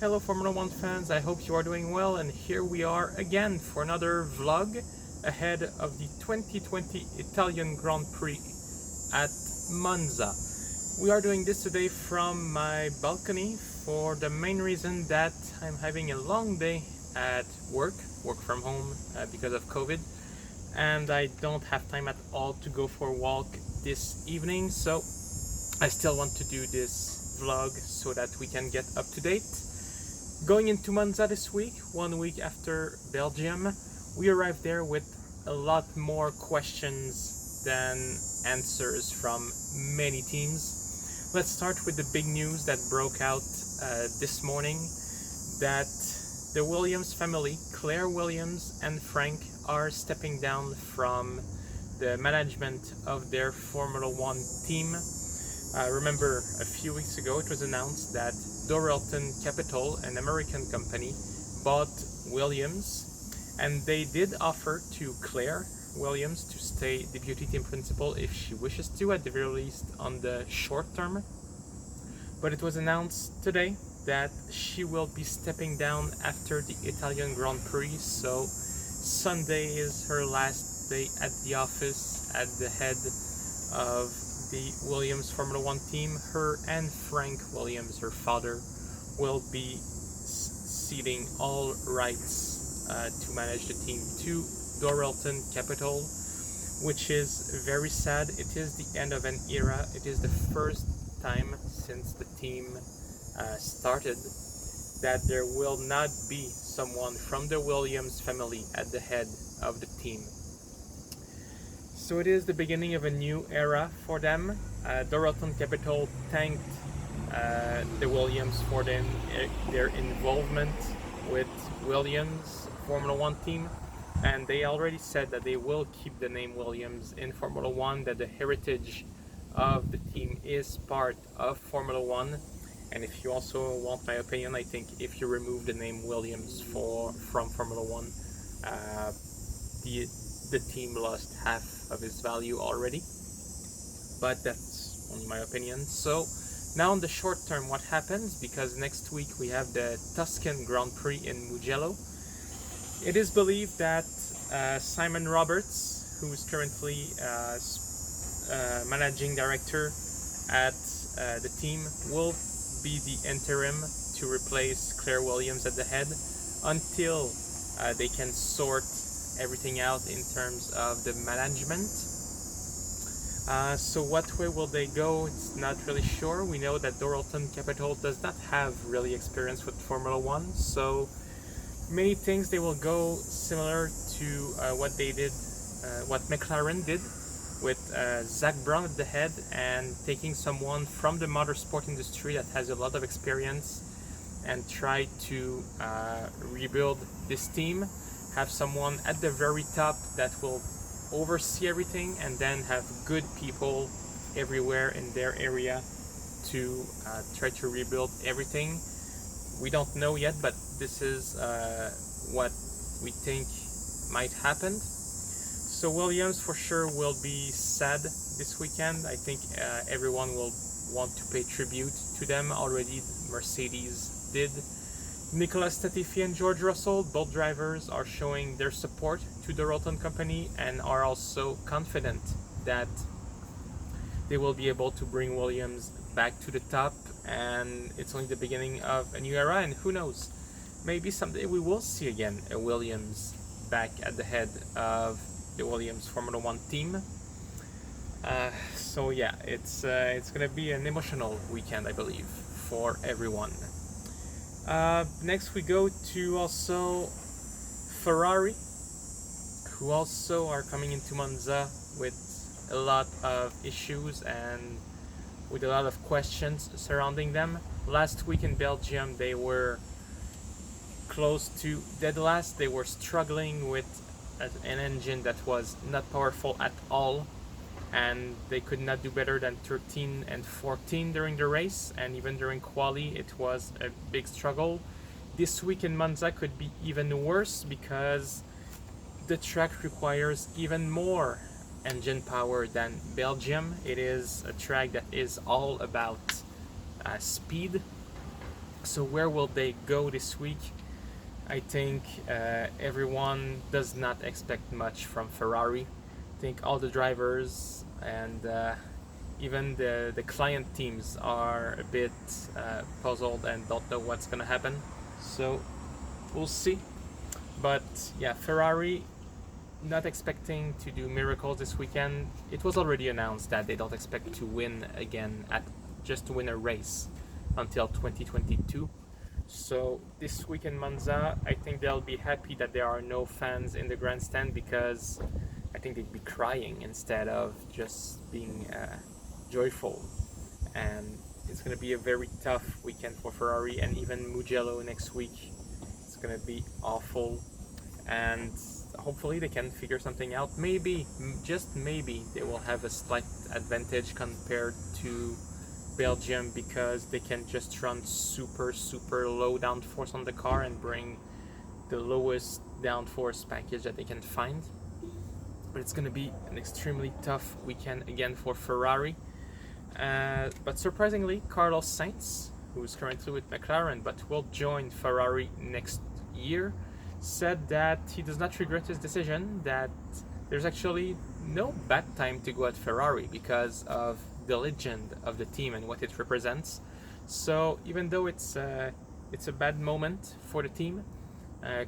Hello Formula 1 fans, I hope you are doing well, and here we are again for another vlog ahead of the 2020 Italian Grand Prix at Monza. We are doing this today from my balcony for the main reason that I'm having a long day at work from home because of COVID, and I don't have time at all to go for a walk this evening, so I still want to do this vlog so that we can get up to date. Going into Monza this week, 1 week after Belgium, we arrived there with a lot more questions than answers from many teams. Let's start with the big news that broke out this morning, that the Williams family, Claire Williams and Frank, are stepping down from the management of their Formula 1 team. Remember, a few weeks ago it was announced that Doralton Capital, an American company, bought Williams, and they did offer to Claire Williams to stay deputy team principal if she wishes to, at the very least on the short term. But it was announced today that she will be stepping down after the Italian Grand Prix, so Sunday is her last day at the office at the head of the Williams Formula 1 team. Her and Frank Williams, her father, will be ceding all rights to manage the team to Doralton Capital, which is very sad. It is the end of an era. It is the first time since the team started that there will not be someone from the Williams family at the head of the team. So it is the beginning of a new era for them. Doralton Capital thanked the Williams for their involvement with Williams Formula 1 team, and they already said that they will keep the name Williams in Formula 1, that the heritage of the team is part of Formula 1. And if you also want my opinion, I think if you remove the name Williams from Formula 1, the team lost half of its value already, but that's only my opinion. So now on the short term, what happens, because next week we have the Tuscan Grand Prix in Mugello. It is believed that Simon Roberts, who is currently managing director at the team, will be the interim to replace Claire Williams at the head until they can sort everything out in terms of the management. So what way will they go? It's not really sure. We know that Doralton Capital does not have really experience with Formula 1, so many things they will go similar to what they did, what McLaren did with Zach Brown at the head, and taking someone from the motorsport industry that has a lot of experience and try to rebuild this team. Have someone at the very top that will oversee everything, and then have good people everywhere in their area to try to rebuild everything. We don't know yet, but this is what we think might happen. So Williams for sure will be sad this weekend. I think everyone will want to pay tribute to them. Already Mercedes did. Nicolas Latifi and George Russell, both drivers, are showing their support to the Doralton company and are also confident that they will be able to bring Williams back to the top, and it's only the beginning of a new era, and who knows, maybe someday we will see again a Williams back at the head of the Williams Formula 1 team. So yeah, it's gonna be an emotional weekend, I believe, for everyone. Next we go to also Ferrari, who also are coming into Monza with a lot of issues and with a lot of questions surrounding them. Last week in Belgium they were close to dead last. They were struggling with an engine that was not powerful at all, and they could not do better than 13 and 14 during the race, and even during quali it was a big struggle. This week in Monza could be even worse because the track requires even more engine power than Belgium. It is a track that is all about speed, So where will they go this week? I think everyone does not expect much from Ferrari. I think all the drivers and even the client teams are a bit puzzled and don't know what's going to happen. So we'll see. But yeah, Ferrari not expecting to do miracles this weekend. It was already announced that they don't expect to win again, just to win a race until 2022. So this week in Monza, I think they'll be happy that there are no fans in the grandstand, because I think they'd be crying instead of just being joyful. And it's going to be a very tough weekend for Ferrari, and even Mugello next week. It's going to be awful, and hopefully they can figure something out. Maybe, just maybe, they will have a slight advantage compared to Belgium, because they can just run super low downforce on the car and bring the lowest downforce package that they can find. But it's going to be an extremely tough weekend again for Ferrari. But surprisingly, Carlos Sainz, who's currently with McLaren but will join Ferrari next year, said that he does not regret his decision, that there's actually no bad time to go at Ferrari because of the legend of the team and what it represents. So even though it's a bad moment for the team,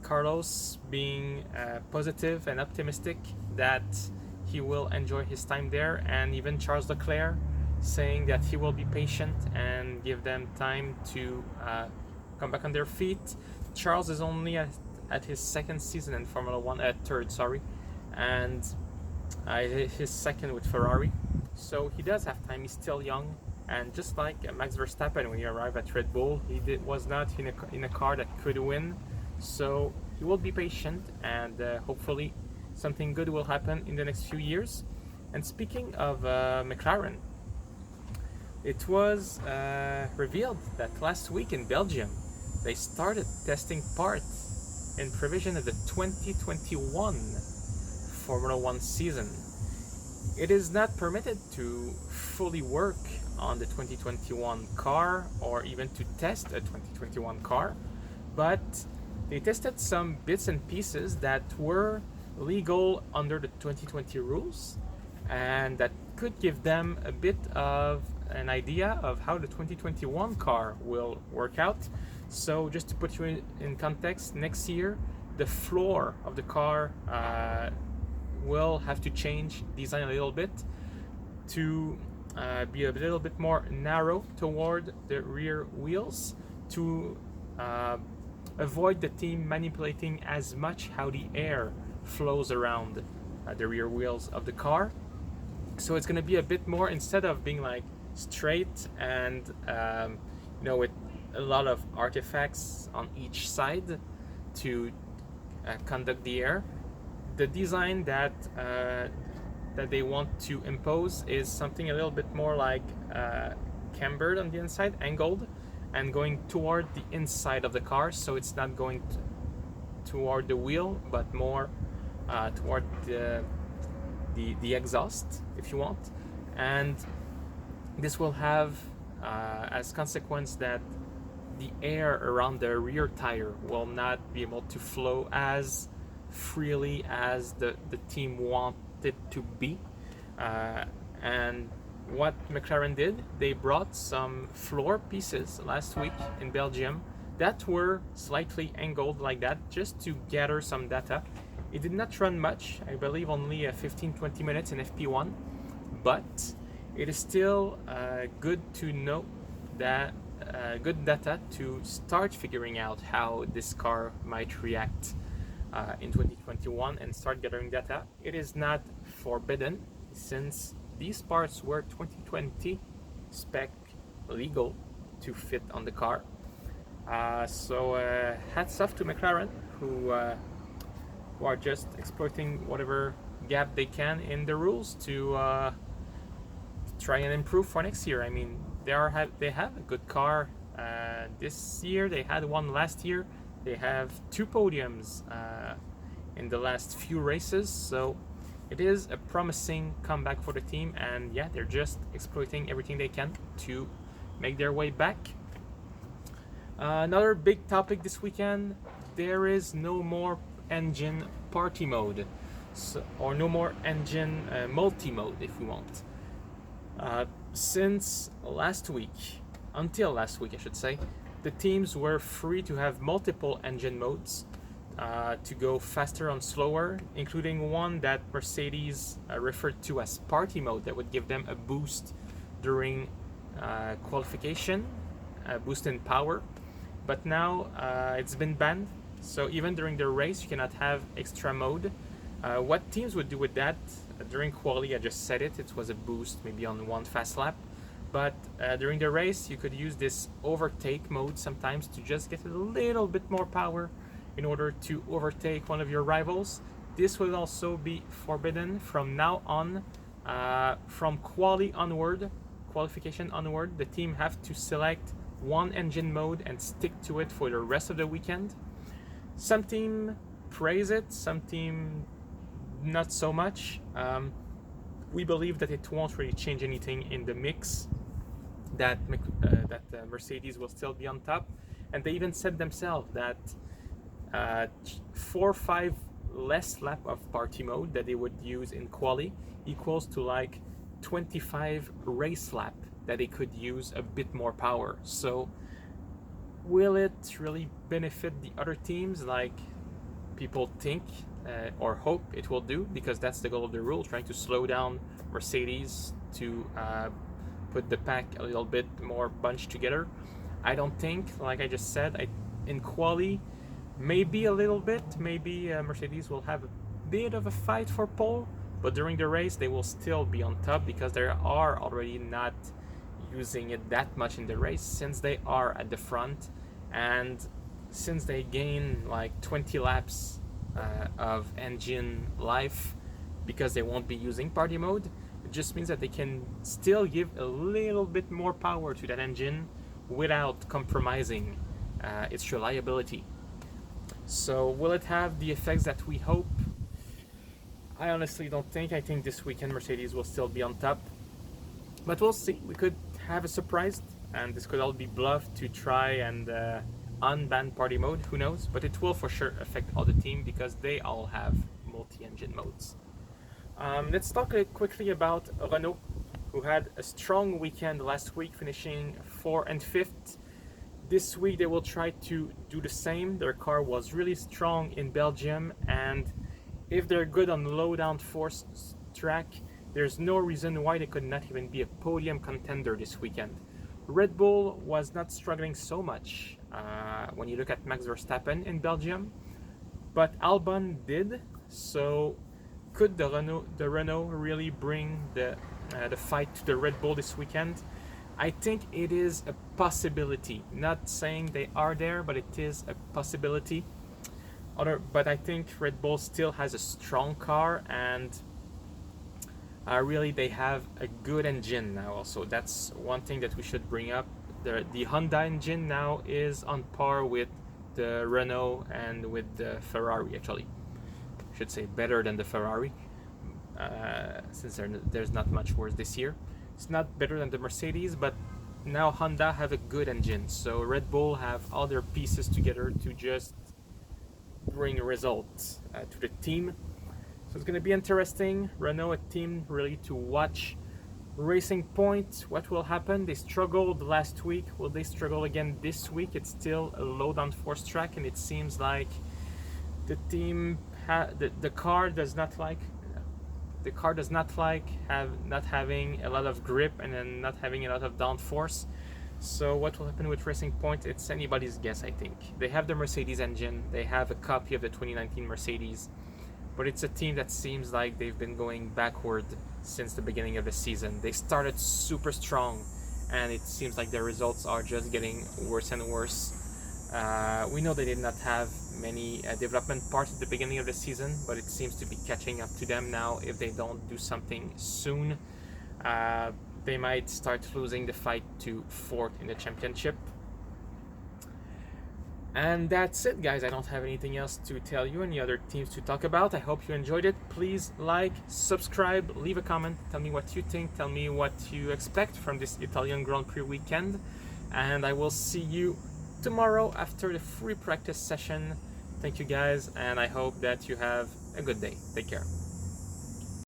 Carlos being positive and optimistic that he will enjoy his time there, and even Charles Leclerc saying that he will be patient and give them time to come back on their feet. Charles is only at his second season in Formula One, third, sorry, and his second with Ferrari. So he does have time. He's still young, and just like Max Verstappen, when he arrived at Red Bull, he was not in a car that could win. So he will be patient, and hopefully something good will happen in the next few years. And speaking of McLaren, it was revealed that last week in Belgium they started testing parts in provision of the 2021 Formula One season. It is not permitted to fully work on the 2021 car or even to test a 2021 car, but they tested some bits and pieces that were legal under the 2020 rules, and that could give them a bit of an idea of how the 2021 car will work out. So just to put you in context, next year the floor of the car will have to change design a little bit to be a little bit more narrow toward the rear wheels, to avoid the team manipulating as much how the air flows around the rear wheels of the car. So it's going to be a bit more, instead of being like straight and with a lot of artifacts on each side to conduct the air, the design that they want to impose is something a little bit more like cambered on the inside, angled, and going toward the inside of the car. So it's not going toward the wheel, but more toward the exhaust, if you want. And this will have as consequence that the air around the rear tire will not be able to flow as freely as the team wanted to be. And what McLaren did, they brought some floor pieces last week in Belgium that were slightly angled like that, just to gather some data. It did not run much, I believe only 15-20 minutes in FP1, but it is still good to know that good data to start figuring out how this car might react in 2021 and start gathering data. It is not forbidden, since these parts were 2020 spec legal to fit on the car. So hats off to McLaren, who are just exploiting whatever gap they can in the rules to try and improve for next year. I mean, they have a good car this year. They had one last year. They have 2 podiums in the last few races, so it is a promising comeback for the team. And yeah, they're just exploiting everything they can to make their way back. Another big topic this weekend, there is no more engine party mode, or no more engine multi-mode if we want. Since last week, until last week I should say, the teams were free to have multiple engine modes to go faster and slower, including one that Mercedes referred to as party mode that would give them a boost during qualification, a boost in power. But now it's been banned, so even during the race you cannot have extra mode. What teams would do with that during quali, I just said it was a boost maybe on one fast lap, but during the race you could use this overtake mode sometimes to just get a little bit more power in order to overtake one of your rivals. This will also be forbidden from now on. From qualification onward, the team have to select one engine mode and stick to it for the rest of the weekend. Some team praise it, some team not so much. We believe that it won't really change anything in the mix, that Mercedes will still be on top, and they even said themselves that 4 or 5 less lap of party mode that they would use in quali equals to like 25 race lap that they could use a bit more power. So will it really benefit the other teams like people think or hope it will do? Because that's the goal of the rule, trying to slow down Mercedes to put the pack a little bit more bunched together. I don't think, like I just said, in quali maybe a little bit, maybe Mercedes will have a bit of a fight for pole, but during the race they will still be on top because they are already not using it that much in the race, since they are at the front, and since they gain like 20 laps of engine life because they won't be using party mode. It just means that they can still give a little bit more power to that engine without compromising its reliability. So will it have the effects that we hope? I honestly don't think. I think this weekend Mercedes will still be on top, but we'll see. We could have a surprise, and this could all be bluff to try and unban party mode. Who knows? But it will for sure affect all the team because they all have multi-engine modes. Let's talk quickly about Renault, who had a strong weekend last week, finishing 4th and 5th. This week they will try to do the same. Their car was really strong in Belgium, and if they're good on low downforce track, there's no reason why they could not even be a podium contender this weekend. Red Bull was not struggling so much when you look at Max Verstappen in Belgium, but Albon did. So could the Renault really bring the fight to the Red Bull this weekend? I think it is a possibility. Not saying they are there, but it is a possibility. But I think Red Bull still has a strong car, and really they have a good engine now also. That's one thing that we should bring up. The Honda engine now is on par with the Renault and with the Ferrari, actually. I should say better than the Ferrari, since there's not much worse this year. It's not better than the Mercedes, but now Honda have a good engine. So Red Bull have all their pieces together to just bring results to the team. So it's going to be interesting. Renault, a team really to watch. Racing Point, what will happen? They struggled last week. Will they struggle again this week? It's still a low downforce track, and it seems like the team the car does not like not having a lot of grip and then not having a lot of downforce. So what will happen with Racing Point? It's anybody's guess, I think. They have the Mercedes engine. They have a copy of the 2019 Mercedes. But it's a team that seems like they've been going backward since the beginning of the season. They started super strong, and it seems like their results are just getting worse and worse. We know they did not have many development parts at the beginning of the season, but it seems to be catching up to them now. If they don't do something soon, they might start losing the fight to fourth in the championship. And that's it, guys. I don't have anything else to tell you, any other teams to talk about. I hope you enjoyed it. Please like, subscribe, leave a comment, tell me what you think, tell me what you expect from this Italian Grand Prix weekend, and I will see you tomorrow after the free practice session. Thank you guys, and I hope that you have a good day. Take care.